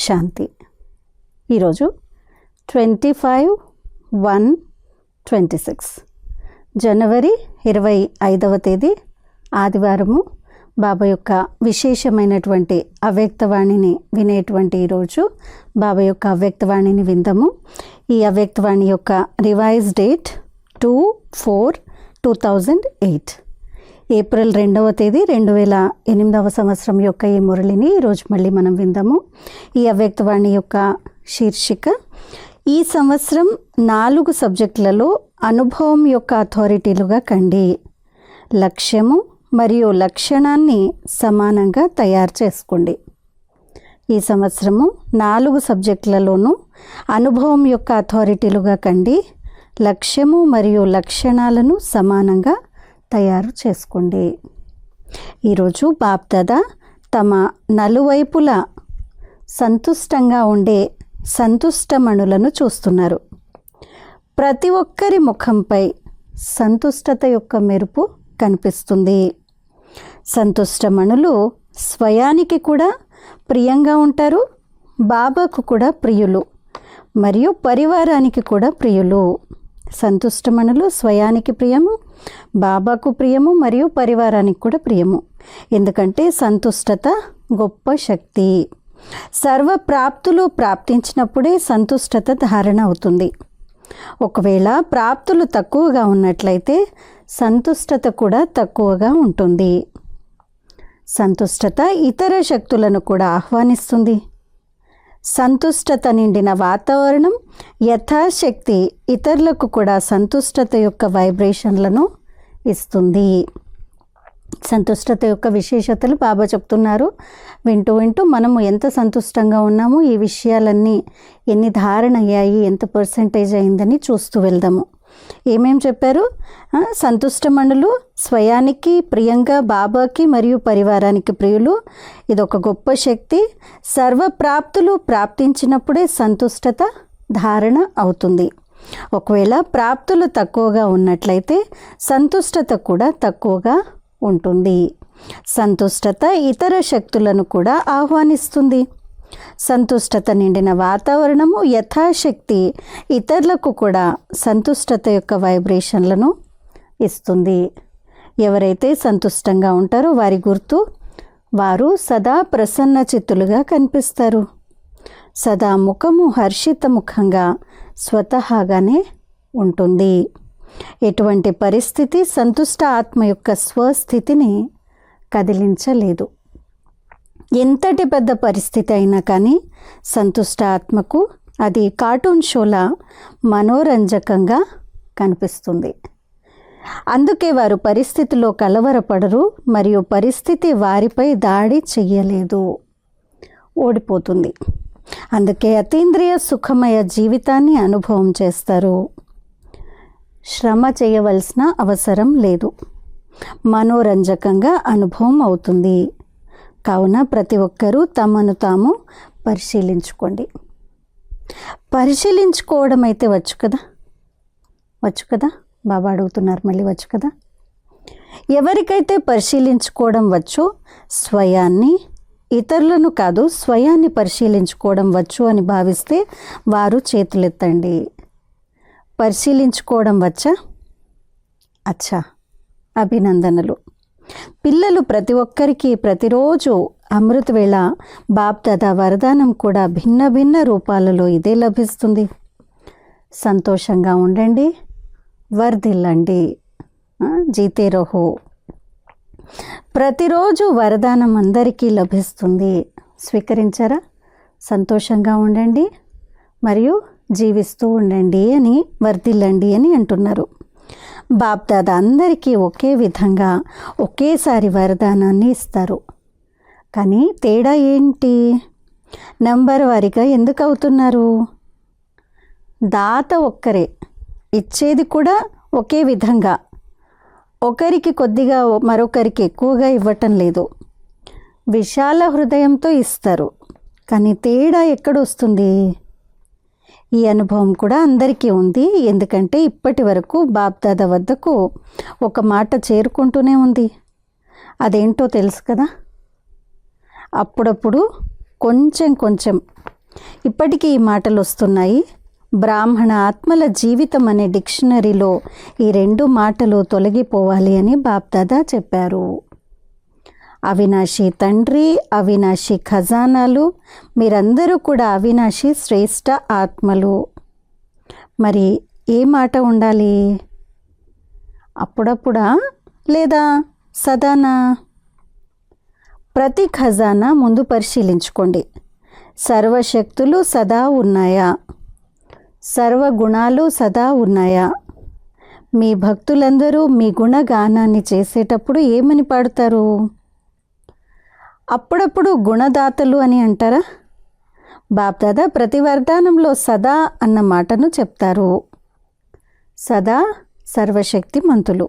శాంతి. ఈరోజు 25/1/26 జనవరి 25వ తేదీ ఆదివారము. బాబా యొక్క విశేషమైనటువంటి అవ్యక్తవాణిని వినేటువంటి ఈరోజు బాబా యొక్క అవ్యక్తవాణిని విందాము. ఈ అవ్యక్తవాణి యొక్క రివైజ్ డేట్ 2/4/2008 ఏప్రిల్ 2వ తేదీ 2008వ సంవత్సరం యొక్క ఈ మురళిని ఈరోజు మళ్ళీ మనం విందాము. ఈ అవ్యక్తవాణి యొక్క శీర్షిక ఈ సంవత్సరం 4 సబ్జెక్టులలో అనుభవం యొక్క అథారిటీలుగా కండి. లక్ష్యము మరియు లక్షణాన్ని సమానంగా తయారు చేసుకోండి. ఈ సంవత్సరము 4 సబ్జెక్టులలోనూ అనుభవం యొక్క అథారిటీలుగా కండి. లక్ష్యము మరియు లక్షణాలను సమానంగా తయారు చేసుకోండి. ఈరోజు బాప్దాదా తమ నలువైపులా సంతుష్టంగా ఉండే సంతుష్టమణులను చూస్తున్నారు. ప్రతి ఒక్కరి ముఖంపై సంతుష్టత యొక్క మెరుపు కనిపిస్తుంది. సంతుష్టమణులు స్వయానికి కూడా ప్రియంగా ఉంటారు, బాబాకు కూడా ప్రియులు మరియు పరివారానికి కూడా ప్రియులు. సంతుష్టమణులు స్వయానికి ప్రియము, బాబాకు ప్రియము మరియు పరివారానికి కూడా ప్రియము. ఎందుకంటే సంతుష్టత గొప్ప శక్తి. సర్వ ప్రాప్తులు ప్రాప్తించినప్పుడే సంతుష్టత ధారణ అవుతుంది. ఒకవేళ ప్రాప్తులు తక్కువగా ఉన్నట్లయితే సంతుష్టత కూడా తక్కువగా ఉంటుంది. సంతుష్టత ఇతర శక్తులను కూడా ఆహ్వానిస్తుంది. సంతుష్టత నిండిన వాతావరణం యథాశక్తి ఇతరులకు కూడా సంతుష్టత యొక్క వైబ్రేషన్లను ఇస్తుంది. సంతుష్టత యొక్క విశేషతలు బాబా చెప్తున్నారు. వింటూ వింటూ మనము ఎంత సంతుష్టంగా ఉన్నామో, ఈ విషయాలన్నీ ఎన్ని ధారణ అయ్యాయి, ఎంత పర్సెంటేజ్ అయిందని చూస్తూ వెళ్దాము. ఏమేం చెప్పారు? సంతుష్టమణులు స్వయానికి ప్రియంగా, బాబాకి మరియు పరివారానికి ప్రియులు. ఇదొక గొప్ప శక్తి. సర్వ ప్రాప్తులు ప్రాప్తించినప్పుడే సంతుష్టత ధారణ అవుతుంది. ఒకవేళ ప్రాప్తులు తక్కువగా ఉన్నట్లయితే సంతుష్టత కూడా తక్కువగా ఉంటుంది. సంతుష్టత ఇతర శక్తులను కూడా ఆహ్వానిస్తుంది. సంతుష్టత నిండిన వాతావరణము యథాశక్తి ఇతరులకు కూడా సంతుష్టత యొక్క వైబ్రేషన్లను ఇస్తుంది. ఎవరైతే సంతుష్టంగా ఉంటారో వారి గుర్తు, వారు సదా ప్రసన్న చిత్తులుగా కనిపిస్తారు. సదా ముఖము హర్షిత ముఖంగా స్వతహాగానే ఉంటుంది. ఎటువంటి పరిస్థితి సంతుష్ట ఆత్మ యొక్క స్వస్థితిని కదిలించలేదు. ఎంతటి పెద్ద పరిస్థితి అయినా కానీ సంతుష్ట ఆత్మకు అది కార్టూన్ షోలా మనోరంజకంగా కనిపిస్తుంది. అందుకే వారు పరిస్థితిలో కలవరపడరు మరియు పరిస్థితి వారిపై దాడి చెయ్యలేదు, ఓడిపోతుంది. అందుకే అతీంద్రియ సుఖమయ జీవితాన్ని అనుభవం చేస్తారు. శ్రమ చేయవలసిన అవసరం లేదు, మనోరంజకంగా అనుభవం అవుతుంది. కావున ప్రతి ఒక్కరూ తమను తాము పరిశీలించుకోండి. పరిశీలించుకోవడం అయితే వచ్చు కదా బాబా అడుగుతున్నారు, మళ్ళీ వచ్చు కదా. ఎవరికైతే పరిశీలించుకోవడం వచ్చో, స్వయాన్ని, ఇతరులను కాదు స్వయాన్ని పరిశీలించుకోవడం వచ్చు అని భావిస్తే వారు చేతులెత్తండి. పరిశీలించుకోవడం వచ్చా? అచ్చా, అభినందనలు. పిల్లలు ప్రతి ఒక్కరికి ప్రతిరోజు అమృత వేళ బాప్దాదా వరదానం కూడా భిన్న భిన్న రూపాలలో ఇదే లభిస్తుంది. సంతోషంగా ఉండండి, వర్ధిల్లండి, జీతే రహో. ప్రతిరోజు వరదానం అందరికీ లభిస్తుంది. స్వీకరించారా? సంతోషంగా ఉండండి మరియు జీవిస్తూ ఉండండి అని, వర్ధిల్లండి అని అంటున్నారు. బాప్దాదా అందరికీ ఒకే విధంగా ఒకేసారి వరదానాన్ని ఇస్తారు. కానీ తేడా ఏంటి? నంబర్ వారీగా ఎందుకు అవుతున్నారు? దాత ఒక్కరే, ఇచ్చేది కూడా ఒకే విధంగా, ఒకరికి కొద్దిగా మరొకరికి ఎక్కువగా ఇవ్వటం లేదు. విశాల హృదయంతో ఇస్తారు. కానీ తేడా ఎక్కడొస్తుంది? ఈ అనుభవం కూడా అందరికీ ఉంది. ఎందుకంటే ఇప్పటి వరకు బాప్దాదా వద్దకు ఒక మాట చేరుకుంటూనే ఉంది. అదేంటో తెలుసు కదా. అప్పుడప్పుడు కొంచెం కొంచెం ఇప్పటికీ ఈ మాటలు వస్తున్నాయి. బ్రాహ్మణ ఆత్మల జీవితం అనే డిక్షనరీలో ఈ 2 మాటలు తొలగిపోవాలి అని బాప్దాదా చెప్పారు. అవినాశి తండ్రి, అవినాశి ఖజానాలు, మీరందరూ కూడా అవినాశి శ్రేష్ఠ ఆత్మలు. మరి ఏ మాట ఉండాలి? అప్పుడప్పుడా లేదా సదానా? ప్రతి ఖజానా ముందు పరిశీలించుకోండి. సర్వశక్తులు సదా ఉన్నాయా? సర్వగుణాలు సదా ఉన్నాయా? మీ భక్తులందరూ మీ గుణగానాన్ని చేసేటప్పుడు ఏమని పాడుతారు? అప్పుడప్పుడు గుణదాతలు అని అంటారా? బాప్దాదా ప్రతి వరదానంలో సదా అన్న మాటను చెప్తారు. సదా సర్వశక్తిమంతులు.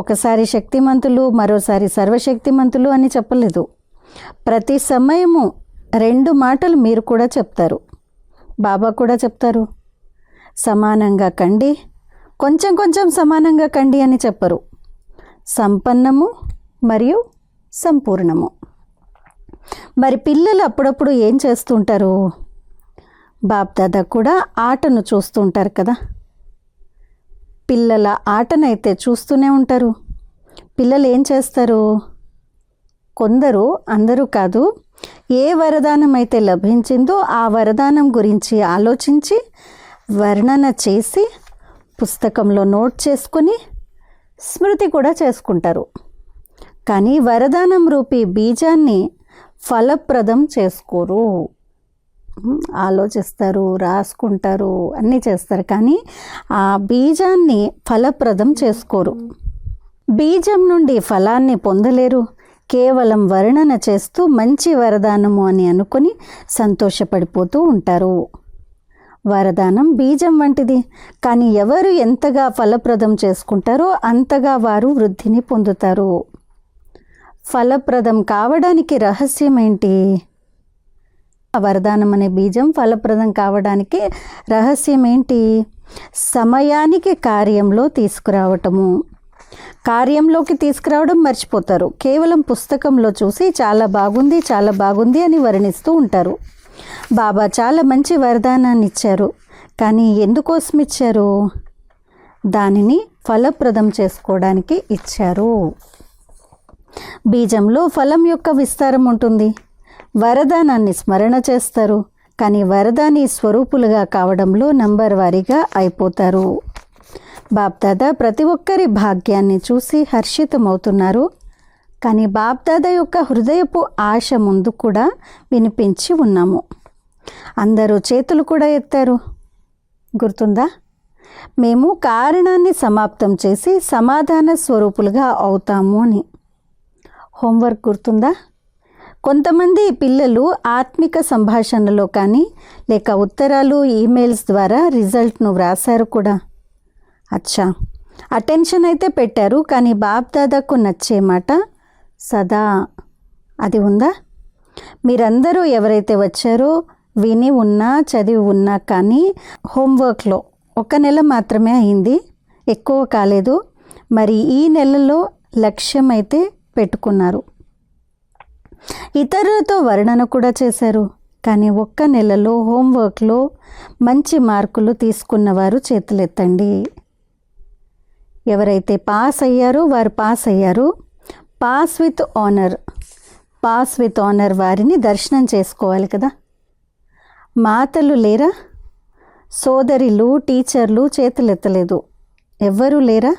ఒకసారి శక్తిమంతులు, మరోసారి సర్వశక్తిమంతులు అని చెప్పలేదు. ప్రతి సమయము 2 మాటలు మీరు కూడా చెప్తారు, బాబా కూడా చెప్తారు. సమానంగా కండి, కొంచెం కొంచెం సమానంగా కండి అని చెప్పరు. సంపన్నము మరియు సంపూర్ణము. మరి పిల్లలు అప్పుడప్పుడు ఏం చేస్తుంటారు? బాప్దాదా కూడా ఆటను చూస్తుంటారు కదా. పిల్లల ఆటనైతే చూస్తూనే ఉంటారు. పిల్లలు ఏం చేస్తారు? కొందరు, అందరూ కాదు, ఏ వరదానం అయితే లభించిందో ఆ వరదానం గురించి ఆలోచించి వర్ణన చేసి పుస్తకంలో నోట్ చేసుకుని స్మృతి కూడా చేసుకుంటారు. కానీ వరదానం రూపీ బీజాన్ని ఫలప్రదం చేసుకోరు. ఆలోచిస్తారు, రాసుకుంటారు, అన్నీ చేస్తారు, కానీ ఆ బీజాన్ని ఫలప్రదం చేసుకోరు. బీజం నుండి ఫలాన్ని పొందలేరు. కేవలం వర్ణన చేస్తూ మంచి వరదానము అని అనుకుని సంతోషపడిపోతూ ఉంటారు. వరదానం బీజం వంటిది, కానీ ఎవరు ఎంతగా ఫలప్రదం చేసుకుంటారో అంతగా వారు వృద్ధిని పొందుతారు. ఫలప్రదం కావడానికి రహస్యం ఏంటి? వరదానం అనే బీజం ఫలప్రదం కావడానికి రహస్యం ఏంటి? సమయానికి కార్యంలో తీసుకురావటము. కార్యంలోకి తీసుకురావడం మర్చిపోతారు. కేవలం పుస్తకంలో చూసి చాలా బాగుంది, చాలా బాగుంది అని వర్ణిస్తూ ఉంటారు. బాబా చాలా మంచి వరదానాన్ని ఇచ్చారు, కానీ ఎందుకోసం ఇచ్చారు? దానిని ఫలప్రదం చేసుకోవడానికి ఇచ్చారు. బీజంలో ఫలం యొక్క విస్తారం ఉంటుంది. వరదానాన్ని స్మరణ చేస్తారు, కానీ వరదాని స్వరూపులుగా కావడంలో నంబర్ వారీగా అయిపోతారు. బాప్దాదా ప్రతి ఒక్కరి భాగ్యాన్ని చూసి హర్షితమవుతున్నారు, కానీ బాప్దాదా యొక్క హృదయపు ఆశ ముందు కూడా వినిపించి ఉన్నాము. అందరూ చేతులు కూడా ఎత్తారు, గుర్తుందా? మేము కారణాన్ని సమాప్తం చేసి సమాధాన స్వరూపులుగా అవుతాము అని. హోంవర్క్ గుర్తుందా? కొంతమంది పిల్లలు ఆత్మిక సంభాషణలో కానీ లేక ఉత్తరాలు, ఈమెయిల్స్ ద్వారా రిజల్ట్ను వ్రాసారు కూడా. అచ్చా, అటెన్షన్ అయితే పెట్టారు, కానీ బాప్దాదాకు నచ్చే మాట సదా అది ఉందా? మీరందరూ ఎవరైతే వచ్చారో విని ఉన్నా, చదివి ఉన్నా, కానీ హోంవర్క్లో 1 నెల మాత్రమే అయింది, ఎక్కువ కాలేదు. మరి ఈ నెలలో లక్ష్యం అయితే పెట్టుకున్నారు. ఇతరులతో వర్ణన కూడా చేశారు, కానీ 1 నెలలో హోంవర్క్లో మంచి మార్కులు తీసుకున్నవారు చేతులెత్తండి. ఎవరైతే పాస్ అయ్యారో వారు పాస్ అయ్యారు. Pass with honour, pass with honour వారిని దర్శనం చేసుకోవాలి కదా. మాతలు లేరా? సోదరిలు, టీచర్లు చేతులెత్తలేదు. ఎవ్వరూ లేరా?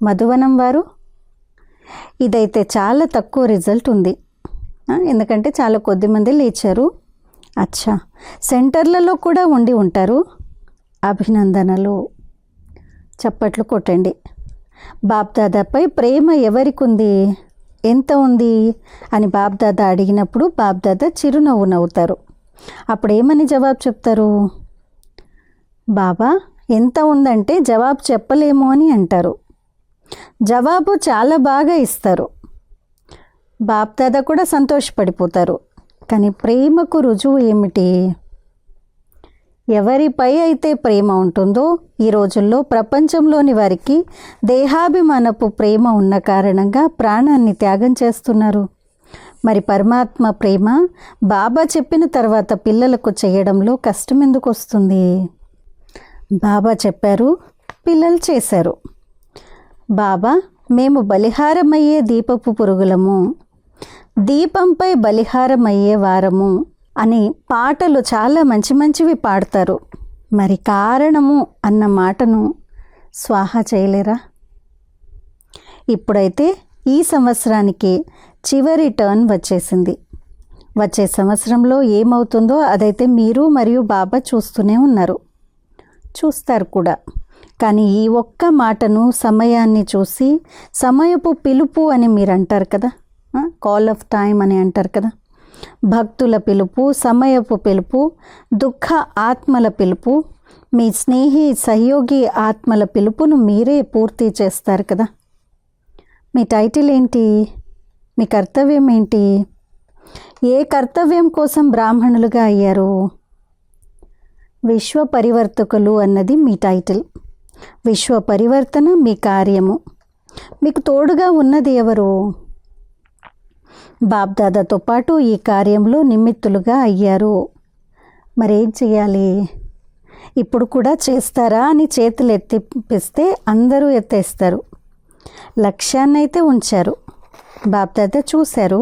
మధువనం వారు? ఇదైతే చాలా తక్కువ రిజల్ట్ ఉంది, ఎందుకంటే చాలా కొద్దిమంది లేచారు. అచ్చా, సెంటర్లలో కూడా ఉండి ఉంటారు. అభినందనలు, చప్పట్లు కొట్టండి. బాప్దాదాపై ప్రేమ ఎవరికి ఉంది, ఎంత ఉంది అని బాప్దాదా అడిగినప్పుడు బాప్దాదా చిరునవ్వు నవ్వుతారు. అప్పుడు ఏమని జవాబు చెప్తారు? బాబా ఎంత ఉందంటే జవాబు చెప్పలేము అని అంటారు. జవాబు చాలా బాగా ఇస్తారు. బాప్దాదా కూడా సంతోషపడిపోతారు. కానీ ప్రేమకు రుజువు ఏమిటి? ఎవరిపై అయితే ప్రేమ ఉంటుందో, ఈ రోజుల్లో ప్రపంచంలోని వారికి దేహాభిమానపు ప్రేమ ఉన్న కారణంగా ప్రాణాన్ని త్యాగం చేస్తున్నారు. మరి పరమాత్మ ప్రేమ బాబా చెప్పిన తర్వాత పిల్లలకు చేయడంలో కష్టం ఎందుకు వస్తుంది? బాబా చెప్పారు, పిల్లలు చేశారు. బాబా, మేము బలిహారమయ్యే దీపపు పురుగులము, దీపంపై బలిహారమయ్యే వారము అని పాటలు చాలా మంచి మంచివి పాడతారు. మరి కారణము అన్న మాటను స్వాహా చేయలేరా? ఇప్పుడైతే ఈ సంవత్సరానికి చివరి టర్న్ వచ్చేసింది. వచ్చే సంవత్సరంలో ఏమవుతుందో అదైతే మీరు మరియు బాబా చూస్తూనే ఉన్నారు, చూస్తారు కూడా. కానీ ఈ ఒక్క మాటను, సమయాన్ని చూసి, సమయపు పిలుపు అని మీరు అంటారు కదా, కాల్ ఆఫ్ టైం అని అంటారు కదా, భక్తుల పిలుపు, సమయపు పిలుపు, దుఃఖ ఆత్మల పిలుపు, మీ స్నేహి సహయోగి ఆత్మల పిలుపును మీరే పూర్తి చేస్తారు కదా. మీ టైటిల్ ఏంటి? మీ కర్తవ్యం ఏంటి? ఏ కర్తవ్యం కోసం బ్రాహ్మణులుగా అయ్యారు? విశ్వ పరివర్తకులు అన్నది మీ టైటిల్. విశ్వ పరివర్తన మీ కార్యము. మీకు తోడుగా ఉన్నది ఎవరు? బాబ్దాదాతో పాటు ఈ కార్యంలో నిమిత్తులుగా అయ్యారు. మరేం చేయాలి? ఇప్పుడు కూడా చేస్తారా అని చేతులు ఎత్తిపిస్తే అందరూ ఎత్తేస్తారు. లక్ష్యాన్నైతే ఉంచారు. బాబ్దాదా చూశారు.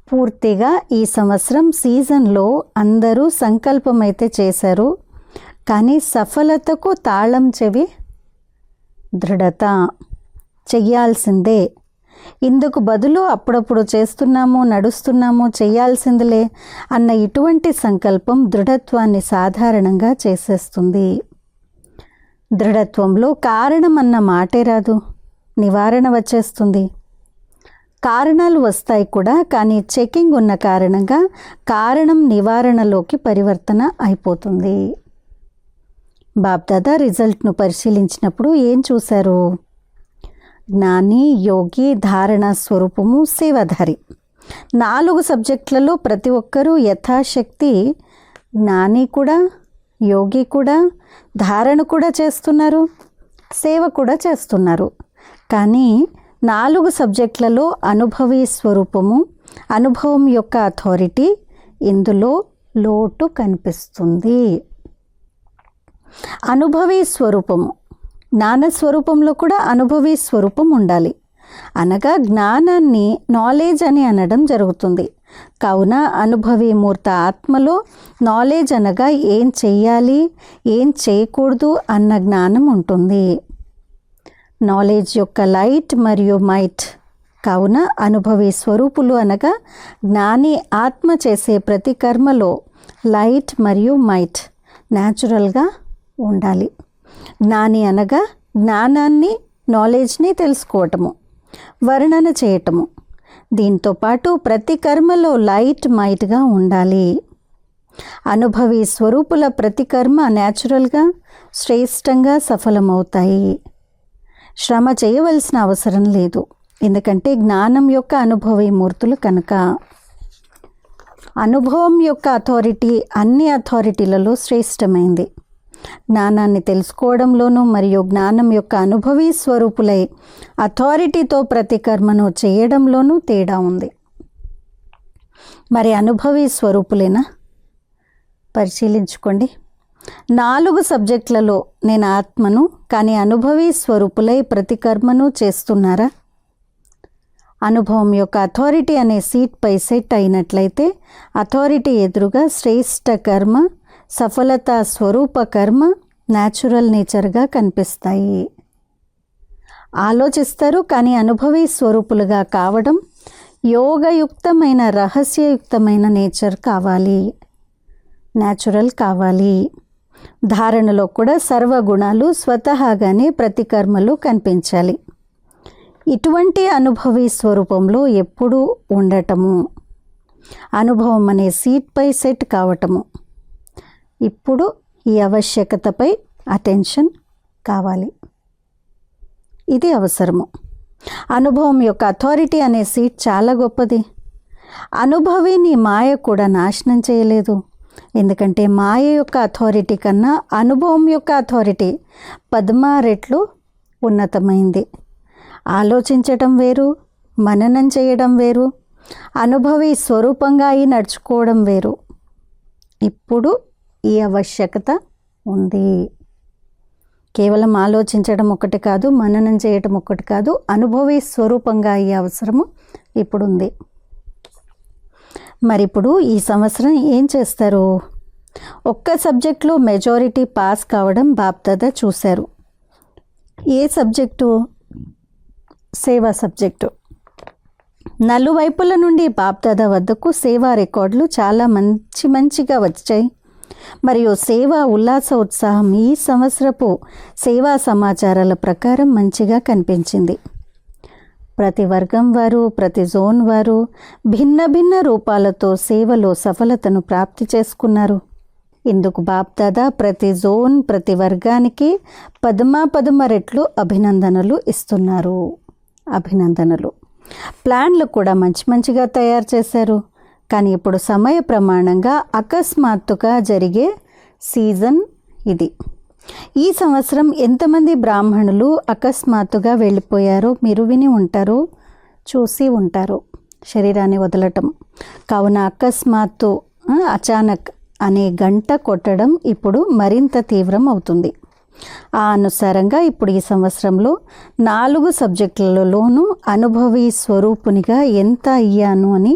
పూర్తిగా ఈ సంవత్సరం సీజన్లో అందరూ సంకల్పం అయితే చేశారు. కానీ సఫలతకు తాళం చెవి దృఢత. చెయ్యాల్సిందే. ఇందుకు బదులు అప్పుడప్పుడు చేస్తున్నాము, నడుస్తున్నాము, చెయ్యాల్సిందిలే అన్న ఇటువంటి సంకల్పం దృఢత్వాన్ని సాధారణంగా చేసేస్తుంది. దృఢత్వంలో కారణం అన్న మాటే రాదు, నివారణ వచ్చేస్తుంది. కారణాలు వస్తాయి కూడా, కానీ చెకింగ్ ఉన్న కారణంగా కారణం నివారణలోకి పరివర్తన అయిపోతుంది. బాబ్దాదా రిజల్ట్ను పరిశీలించినప్పుడు ఏం చూశారు? జ్ఞాని, యోగి, ధారణ స్వరూపము, సేవాధారి. 4 సబ్జెక్టులలో ప్రతి ఒక్కరూ యథాశక్తి జ్ఞాని కూడా, యోగి కూడా, ధారణ కూడా చేస్తున్నారు, సేవ కూడా చేస్తున్నారు. కానీ 4 సబ్జెక్టులలో అనుభవీ స్వరూపము, అనుభవం యొక్క అథారిటీ, ఇందులో లోటు కనిపిస్తుంది. అనుభవీ స్వరూపము, జ్ఞాన స్వరూపంలో కూడా అనుభవీ స్వరూపం ఉండాలి. అనగా జ్ఞానాన్ని నాలెడ్జ్ అని అనడం జరుగుతుంది. కావున అనుభవీ మూర్త ఆత్మలో నాలెడ్జ్ అనగా ఏం చెయ్యాలి, ఏం చేయకూడదు అన్న జ్ఞానం ఉంటుంది. నాలెడ్జ్ యొక్క లైట్ మరియు మైట్. కావున అనుభవీ స్వరూపులు అనగా జ్ఞాని ఆత్మ చేసే ప్రతి కర్మలో లైట్ మరియు మైట్ న్యాచురల్గా ఉండాలి. జ్ఞాని అనగా జ్ఞానాన్ని, నాలెడ్జ్ని తెలుసుకోవటము, వర్ణన చేయటము. దీంతో పాటు ప్రతి కర్మలో లైట్ మైట్గా ఉండాలి. అనుభవీ స్వరూపుల ప్రతి కర్మ న్యాచురల్గా, శ్రేష్టంగా సఫలమవుతాయి. శ్రమ చేయవలసిన అవసరం లేదు, ఎందుకంటే జ్ఞానం యొక్క అనుభవీ మూర్తులు కనుక. అనుభవం యొక్క అథారిటీ అన్ని అథారిటీలలో శ్రేష్టమైంది. జ్ఞానాన్ని తెలుసుకోవడంలోనూ మరియు జ్ఞానం యొక్క అనుభవీ స్వరూపులై అథారిటీతో ప్రతి కర్మను చేయడంలోనూ తేడా ఉంది. మరి అనుభవీ స్వరూపులేనా? పరిశీలించుకోండి. 4 సబ్జెక్టులలో నేను ఆత్మను, కానీ అనుభవీ స్వరూపులై ప్రతి కర్మను చేస్తున్నారా? అనుభవం యొక్క అథారిటీ అనే సీట్పై సెట్ అయినట్లయితే అథారిటీ ఎదురుగా శ్రేష్ట కర్మ, సఫలత స్వరూప కర్మ న్యాచురల్ నేచర్గా కనిపిస్తాయి. ఆలోచిస్తారు, కానీ అనుభవీ స్వరూపులుగా కావడం యోగయుక్తమైన, రహస్యయుక్తమైన నేచర్ కావాలి, న్యాచురల్ కావాలి. ధారణలో కూడా సర్వగుణాలు స్వతహాగానే ప్రతి కర్మలు కనిపించాలి. ఇటువంటి అనుభవీ స్వరూపంలో ఎప్పుడూ ఉండటము, అనుభవం అనే సీట్పై సెట్ కావటము. ఇప్పుడు ఈ ఆవశ్యకతపై అటెన్షన్ కావాలి. ఇది అవసరము. అనుభవం యొక్క అథారిటీ అనే సీట్ చాలా గొప్పది. అనుభవిని మాయ కూడా నాశనం చేయలేదు. ఎందుకంటే మాయ యొక్క అథారిటీ కన్నా అనుభవం యొక్క అథారిటీ 10 రెట్లు ఉన్నతమైంది. ఆలోచించటం వేరు, మననం చేయడం వేరు. అనుభవి స్వరూపంగా అయి నడుచుకోవడం వేరు. ఇప్పుడు ఈ ఆవశ్యకత ఉంది. కేవలం ఆలోచించడం ఒకటి కాదు, మననం చేయటం ఒకటి కాదు, అనుభవి స్వరూపంగా అయ్యే అవసరము ఇప్పుడు ఉంది. మరి ఇప్పుడు ఈ సంవత్సరం ఏం చేస్తారు? ఒక్క సబ్జెక్టులో మెజారిటీ పాస్ కావడం బాప్దాదా చూశారు. ఏ సబ్జెక్టు? సేవా సబ్జెక్టు. నలువైపుల నుండి బాప్దాదా వద్దకు సేవా రికార్డులు చాలా మంచిగా వచ్చాయి. మరియు సేవా ఉల్లాస ఉత్సాహం ఈ సంవత్సరపు సేవా సమాచారాల ప్రకారం మంచిగా కనిపించింది. ప్రతి వర్గం వారు, ప్రతి జోన్ వారు భిన్న భిన్న రూపాలతో సేవలో సఫలతను ప్రాప్తి చేసుకున్నారు. ఇందుకు బాప్దాదా ప్రతి జోన్, ప్రతి వర్గానికి పదమ రెట్లు అభినందనలు ఇస్తున్నారు. అభినందనలు. ప్లాన్లు కూడా మంచిగా తయారు చేశారు. కానీ ఇప్పుడు సమయ ప్రమాణంగా అకస్మాత్తుగా జరిగే సీజన్ ఇది. ఈ సంవత్సరం ఎంతమంది బ్రాహ్మణులు అకస్మాత్తుగా వెళ్ళిపోయారో మీరు విని ఉంటారు, చూసి ఉంటారు. శరీరాన్ని వదలటం. కావున అకస్మాత్తు, అచానక్ అనే గంట కొట్టడం ఇప్పుడు మరింత తీవ్రం అవుతుంది. ఆ అనుసారంగా ఇప్పుడు ఈ సంవత్సరంలో 4 సబ్జెక్టులలోనూ అనుభవి స్వరూపునిగా ఎంత అయ్యాను అని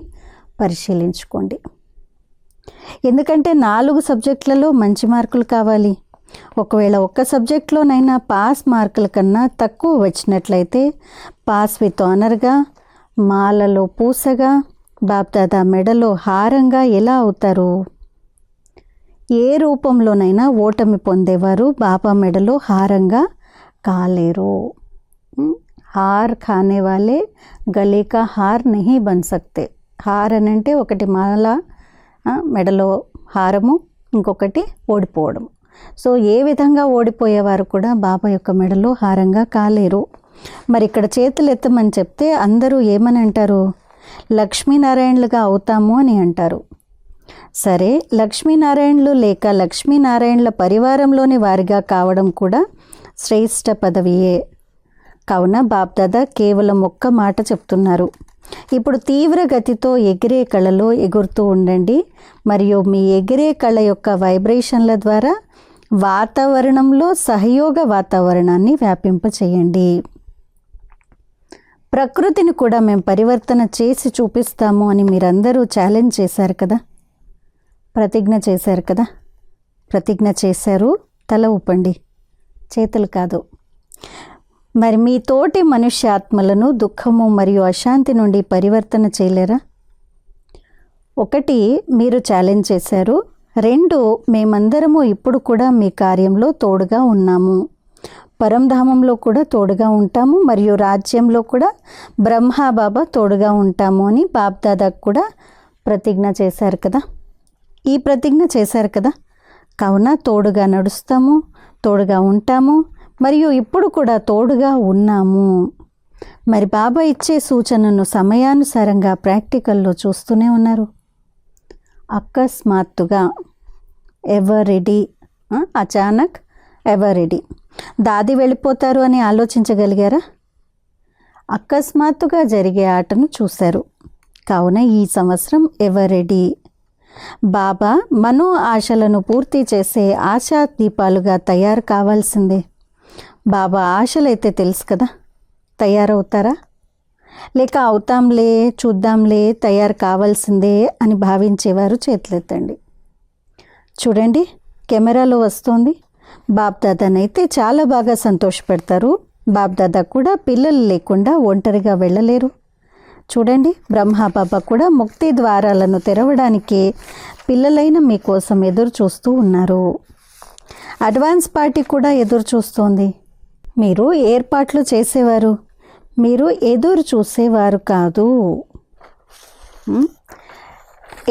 పరిశీలించుకోండి. ఎందుకంటే 4 సబ్జెక్టులలో మంచి మార్కులు కావాలి. ఒకవేళ ఒక్క సబ్జెక్టులోనైనా పాస్ మార్కుల కన్నా తక్కువ వచ్చినట్లయితే పాస్ విత్ ఆనర్గా, మాలలో పూసగా, బాప్దాదా మెడలో హారంగా ఎలా అవుతారు? ఏ రూపంలోనైనా ఓటమి పొందేవారు బాబా మెడలో హారంగా కాలేరు. హార్ ఖానే వాలే గలే కా హార్ నహీ బన్ సక్తే. హార్ అని అంటే ఒకటి మాల, మెడలో హారము, ఇంకొకటి ఓడిపోవడం. సో ఏ విధంగా ఓడిపోయేవారు కూడా బాబా యొక్క మెడలో హారంగా కాలేరు. మరి ఇక్కడ చేతులు ఎత్తమని చెప్తే అందరూ ఏమని అంటారు? లక్ష్మీనారాయణలుగా అవుతాము అని అంటారు. సరే, లక్ష్మీనారాయణలు లేక లక్ష్మీనారాయణల పరివారంలోని వారిగా కావడం కూడా శ్రేష్ఠ పదవియే. కావున బాప్దాదా కేవలం ఒక్క మాట చెప్తున్నారు. ఇప్పుడు తీవ్ర గతితో ఎగిరే కళలో ఎగురుతూ ఉండండి మరియు మీ ఎగిరే కళ యొక్క వైబ్రేషన్ల ద్వారా వాతావరణంలో సహయోగ వాతావరణాన్ని వ్యాపింపచేయండి. ప్రకృతిని కూడా మేము పరివర్తన చేసి చూపిస్తాము అని మీరందరూ ఛాలెంజ్ చేశారు కదా, ప్రతిజ్ఞ చేశారు కదా. ప్రతిజ్ఞ చేశారు, తల ఊపండి, చేతులు కాదు. మరి మీ తోటి మనుష్యాత్మలను దుఃఖము మరియు అశాంతి నుండి పరివర్తన చేయలేరా? 1 మీరు ఛాలెంజ్ చేశారు. 2 మేమందరము ఇప్పుడు కూడా మీ కార్యంలో తోడుగా ఉన్నాము. పరంధామంలో కూడా తోడుగా ఉంటాము మరియు రాజ్యంలో కూడా బ్రహ్మబాబా తోడుగా ఉంటాము అని బాప్దాదాకు కూడా ప్రతిజ్ఞ చేశారు కదా. ఈ ప్రతిజ్ఞ చేశారు కదా. కావున తోడుగా నడుస్తాము, తోడుగా ఉంటాము మరియు ఇప్పుడు కూడా తోడుగా ఉన్నాము. మరి బాబా ఇచ్చే సూచనను సమయానుసారంగా ప్రాక్టికల్లో చూస్తూనే ఉన్నారు. అకస్మాత్తుగా, ఎవర్ రెడీ, అచానక్, ఎవర్ రెడీ. దాది వెళ్ళిపోతారు అని ఆలోచించగలిగారా? అకస్మాత్తుగా జరిగే ఆటను చూశారు. కావున ఈ సంవత్సరం ఎవర్ రెడీ. బాబా మనో ఆశలను పూర్తి చేసే ఆశా దీపాలుగా తయారు కావాల్సిందే. బాబా ఆశలైతే తెలుసు కదా, తయారవుతారా? లేక అవుతాంలే, చూద్దాంలే, తయారు కావాల్సిందే అని భావించేవారు చేతులెత్తండి. చూడండి, కెమెరాలో వస్తోంది. బాప్దాదానైతే చాలా బాగా సంతోషపెడతారు. బాప్దాదా కూడా పిల్లలు లేకుండా ఒంటరిగా వెళ్ళలేరు. చూడండి, బ్రహ్మబాబా కూడా ముక్తి ద్వారాలను తెరవడానికి పిల్లలైన మీకోసం ఎదురు చూస్తూ ఉన్నారు. అడ్వాన్స్ పార్టీ కూడా ఎదురు చూస్తోంది. మీరు ఏర్పాట్లు చేసేవారు, మీరు ఎదురు చూసేవారు కాదు.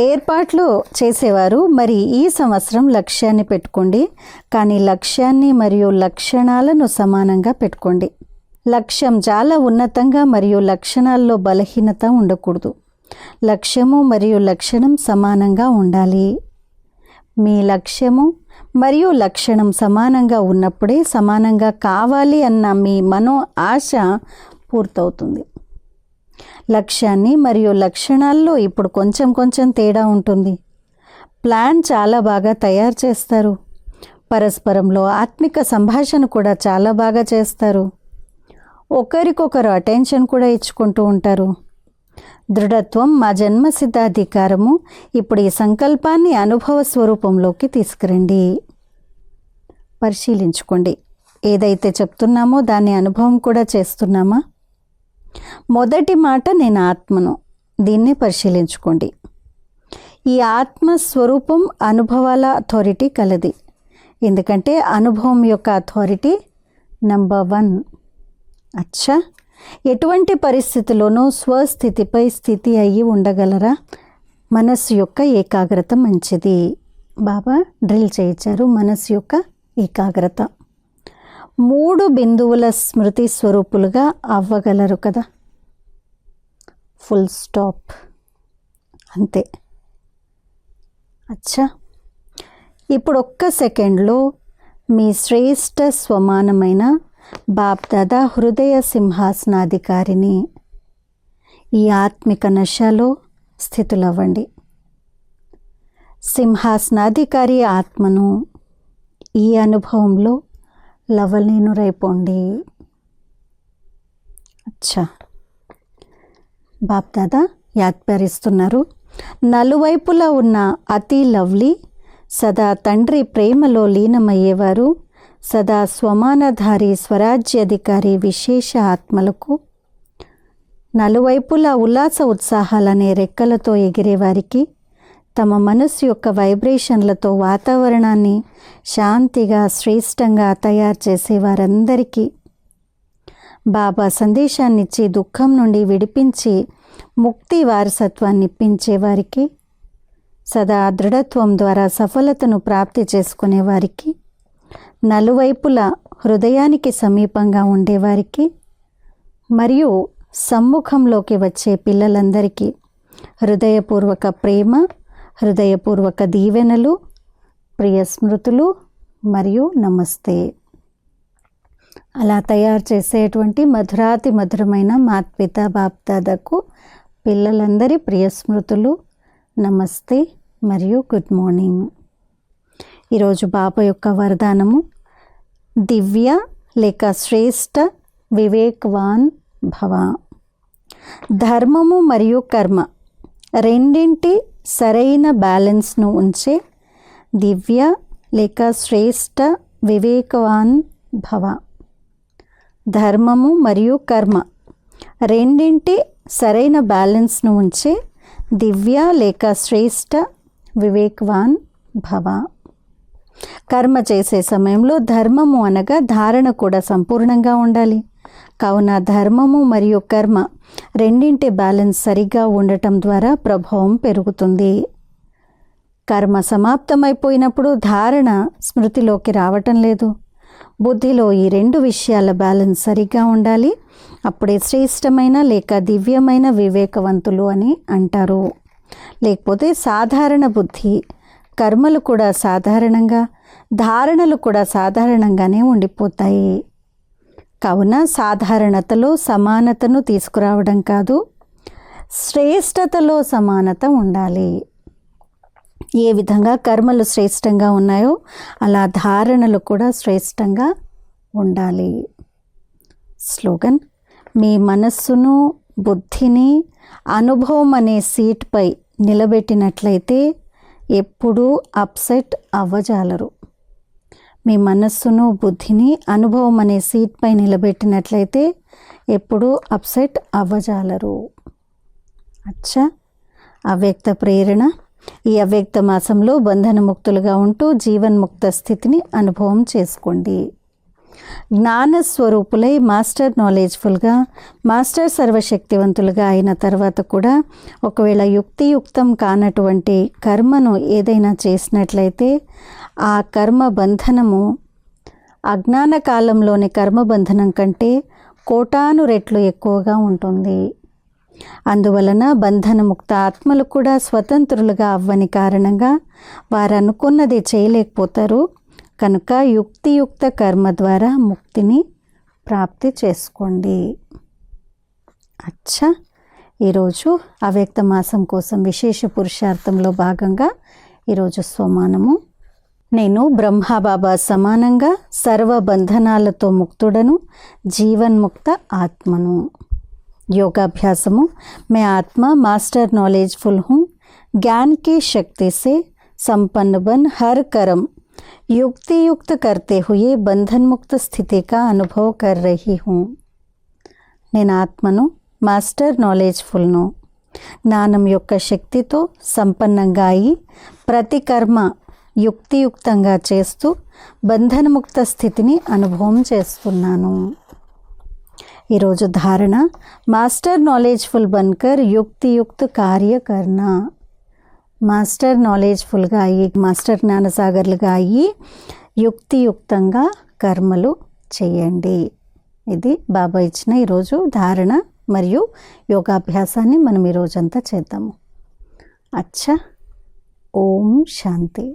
ఏర్పాట్లు చేసేవారు. మరి ఈ సంవత్సరం లక్ష్యాన్ని పెట్టుకోండి, కానీ లక్ష్యాన్ని మరియు లక్షణాలను సమానంగా పెట్టుకోండి. లక్ష్యం చాలా ఉన్నతంగా మరియు లక్షణాల్లో బలహీనత ఉండకూడదు. లక్ష్యము మరియు లక్షణం సమానంగా ఉండాలి. మీ లక్ష్యము మరియు లక్షణం సమానంగా ఉన్నప్పుడే సమానంగా కావాలి అన్న మీ మనో ఆశ పూర్తవుతుంది. లక్ష్యాన్ని మరియు లక్షణాల్లో ఇప్పుడు కొంచెం కొంచెం తేడా ఉంటుంది. ప్లాన్ చాలా బాగా తయారు చేస్తారు. పరస్పరంలో ఆత్మిక సంభాషణ కూడా చాలా బాగా చేస్తారు. ఒకరికొకరు అటెన్షన్ కూడా ఇచ్చుకుంటూ ఉంటారు. దృఢత్వం మా జన్మసిద్ధాధికారము. ఇప్పుడు ఈ సంకల్పాన్ని అనుభవ స్వరూపంలోకి తీసుకురండి. పరిశీలించుకోండి, ఏదైతే చెప్తున్నామో దాన్ని అనుభవం కూడా చేస్తున్నామా? మొదటి మాట నేను ఆత్మను. దీన్ని పరిశీలించుకోండి. ఈ ఆత్మస్వరూపం అనుభవాల అథారిటీ కలది. ఎందుకంటే అనుభవం యొక్క అథారిటీ నంబర్ 1. అచ్చా, ఎటువంటి పరిస్థితిలోనూ స్వస్థితిపై స్థితి అయ్యి ఉండగలరా? మనస్సు యొక్క ఏకాగ్రత మంచిది. బాబా డ్రిల్ చేయించారు మనస్సు యొక్క ఏకాగ్రత. 3 బిందువుల స్మృతి స్వరూపులుగా అవ్వగలరు కదా. ఫుల్ స్టాప్, అంతే. అచ్చా, ఇప్పుడు ఒక్క సెకండ్లో మీ శ్రేష్ఠ స్వమానమైన బాప్దాదా హృదయ సింహాసనాధికారిని ఈ ఆత్మిక నశలో స్థితులవ్వండి. సింహాసనాధికారి ఆత్మను ఈ అనుభవంలో లవలీనురైపోండి. అచ్చా, బాప్దాదా యాద్పరిస్తున్నారు. నలువైపులా ఉన్న అతి లవ్లీ, సదా తండ్రి ప్రేమలో లీనమయ్యేవారు, సదా స్వమానధారి స్వరాజ్యాధికారి విశేష ఆత్మలకు, నలువైపులా ఉల్లాస ఉత్సాహాలనే రెక్కలతో ఎగిరేవారికి, తమ మనస్సు యొక్క వైబ్రేషన్లతో వాతావరణాన్ని శాంతిగా శ్రేష్టంగా తయారు చేసేవారందరికీ, బాబా సందేశాన్నిచ్చి దుఃఖం నుండి విడిపించి ముక్తి వారసత్వాన్ని ఇప్పించేవారికి, సదా దృఢత్వం ద్వారా సఫలతను ప్రాప్తి చేసుకునేవారికి, నలువైపులా హృదయానికి సమీపంగా ఉండేవారికి మరియు సమ్ముఖంలోకి వచ్చే పిల్లలందరికీ హృదయపూర్వక ప్రేమ, హృదయపూర్వక దీవెనలు, ప్రియ స్మృతులు మరియు నమస్తే. అలా తయారు చేసేటువంటి మధురాతి మధురమైన మాత్పిత బాప్దాదాకు పిల్లలందరి ప్రియ స్మృతులు, నమస్తే మరియు గుడ్ మార్నింగ్. ఈరోజు బాబా యొక్క వరదానము దివ్య లేక శ్రేష్ఠ వివేక్వాన్ భవ. ధర్మము మరియు కర్మ రెండింటి సరైన బ్యాలెన్స్ను ఉంచే దివ్య లేక శ్రేష్ఠ వివేకవాన్ భవ. ధర్మము మరియు కర్మ రెండింటి సరైన బ్యాలెన్స్ను ఉంచే దివ్య లేక శ్రేష్ఠ వివేక్వాన్ భవ. కర్మ చేసే సమయంలో ధర్మము అనగా ధారణ కూడా సంపూర్ణంగా ఉండాలి. కావున ధర్మము మరియు కర్మ రెండింటి బ్యాలెన్స్ సరిగ్గా ఉండటం ద్వారా ప్రభావం పెరుగుతుంది. కర్మ సమాప్తమైపోయినప్పుడు ధారణ స్మృతిలోకి రావటం లేదు. బుద్ధిలో ఈ 2 విషయాల బ్యాలెన్స్ సరిగ్గా ఉండాలి. అప్పుడే శ్రేష్టమైన లేక దివ్యమైన వివేకవంతులు అని అంటారు. లేకపోతే సాధారణ బుద్ధి, కర్మలు కూడా సాధారణంగా, ధారణలు కూడా సాధారణంగానే ఉండిపోతాయి. కావున సాధారణతలో సమానతను తీసుకురావడం కాదు, శ్రేష్టతలో సమానత ఉండాలి. ఏ విధంగా కర్మలు శ్రేష్టంగా ఉన్నాయో అలా ధారణలు కూడా శ్రేష్టంగా ఉండాలి. స్లోగన్: మీ మనస్సును, బుద్ధిని అనుభవం అనే సీట్పై నిలబెట్టినట్లయితే ఎప్పుడూ అప్సెట్ అవ్వజాలరు. మీ మనస్సును, బుద్ధిని అనుభవం అనే సీట్పై నిలబెట్టినట్లయితే ఎప్పుడూ అప్సెట్ అవ్వజాలరు. అచ్చా, అవ్యక్త ప్రేరణ. ఈ అవ్యక్త మాసంలో బంధనముక్తులుగా ఉంటూ జీవన్ముక్త స్థితిని అనుభవం చేసుకోండి. జ్ఞానస్వరూపులై మాస్టర్ నాలెడ్జ్ఫుల్గా, మాస్టర్ సర్వశక్తివంతులుగా అయిన తర్వాత కూడా ఒకవేళ యుక్తియుక్తం కానటువంటి కర్మను ఏదైనా చేసినట్లయితే ఆ కర్మ బంధనము అజ్ఞాన కాలంలోని కర్మబంధనం కంటే కోటాను రెట్లు ఎక్కువగా ఉంటుంది. అందువలన బంధనముక్త ఆత్మలు కూడా స్వతంత్రులుగా అవ్వని కారణంగా వారు అనుకున్నది చేయలేకపోతారు. కనుక యుక్తియుక్త కర్మ ద్వారా ముక్తిని ప్రాప్తి చేసుకోండి. అచ్చా, ఈరోజు అవ్యక్త మాసం కోసం విశేష పురుషార్థంలో భాగంగా ఈరోజు సోమానము. నేను బ్రహ్మబాబా సమానంగా సర్వ బంధనాలతో ముక్తుడను, జీవన్ముక్త ఆత్మను. योगाभ्यासमु मैं आत्मा मास्टर नॉलेजफुल हूँ, ज्ञान की शक्ति से संपन्न बन हर कर्म युक्ति युक्त करते हुए बंधन मुक्त स्थिति का अनुभव कर रही हूँ. నేను ఆత్మను, మాస్టర్ నాలెడ్జ్ఫుల్ను. జ్ఞానం యొక్క శక్తితో సంపన్నంగా అయి ప్రతి కర్మ యుక్తియుక్తంగా చేస్తూ బంధనముక్త స్థితిని అనుభవం చేస్తున్నాను. ఈరోజు ధారణ, మాస్టర్ నాలెడ్జ్ఫుల్ బన్కర్ యుక్తియుక్త కార్య కర్ణ. మాస్టర్ నాలెడ్జ్ఫుల్గా అయ్యి, మాస్టర్ జ్ఞానసాగర్లుగా అయ్యి యుక్తియుక్తంగా కర్మలు చేయండి. ఇది బాబా ఇచ్చిన ఈరోజు ధారణ మరియు యోగాభ్యాసాన్ని మనం ఈరోజంతా చేద్దాము. అచ్చా, ఓం శాంతి.